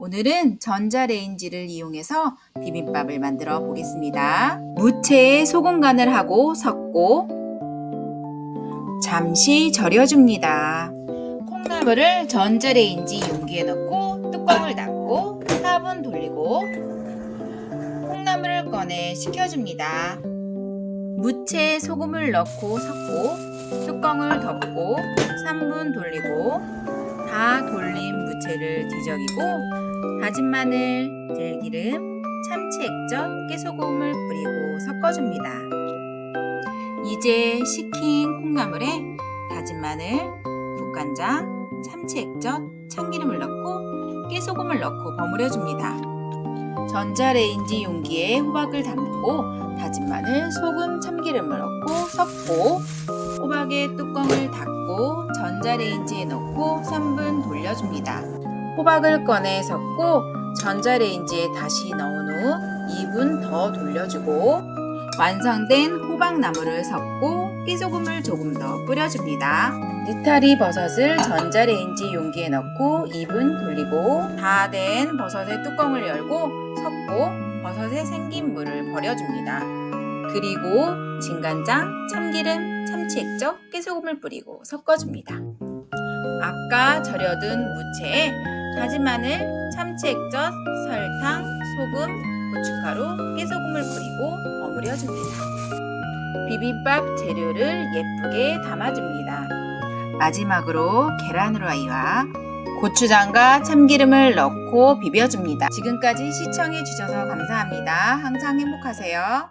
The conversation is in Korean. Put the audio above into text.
오늘은 전자레인지를 이용해서 비빔밥을 만들어 보겠습니다. 무채에 소금 간을 하고 섞고 잠시 절여줍니다. 콩나물을 전자레인지 용기에 넣고 뚜껑을 닫고 4분 돌리고 콩나물을 꺼내 식혀줍니다. 무채에 소금을 넣고 섞고 뚜껑을 덮고 3분 돌리고 다 돌린 무채를 뒤적이고 다진 마늘, 들기름, 참치 액젓, 깨소금을 뿌리고 섞어줍니다. 이제 식힌 콩나물에 다진 마늘, 국간장, 참치 액젓, 참기름을 넣고 깨소금을 넣고 버무려줍니다. 전자레인지 용기에 호박을 담고 다진 마늘, 소금, 참기름을 넣고 섞고 호박의 뚜껑을 닫고 전자레인지에 넣고 3분 돌려줍니다. 호박을 꺼내 섞고 전자레인지에 다시 넣은 후 2분 더 돌려주고 완성된 호박나물을 섞고 깨소금을 조금 더 뿌려줍니다. 느타리 버섯을 전자레인지 용기에 넣고 2분 돌리고 다 된 버섯의 뚜껑을 열고 섞고 버섯에 생긴 물을 버려줍니다. 그리고 진간장, 참기름, 참치 액젓, 깨소금을 뿌리고 섞어줍니다. 아까 절여둔 무채에 다진 마늘, 참치 액젓, 설탕, 소금, 고춧가루, 깨소금을 뿌리고 버무려줍니다. 비빔밥 재료를 예쁘게 담아줍니다. 마지막으로 계란 후라이와 고추장과 참기름을 넣고 비벼줍니다. 지금까지 시청해주셔서 감사합니다. 항상 행복하세요.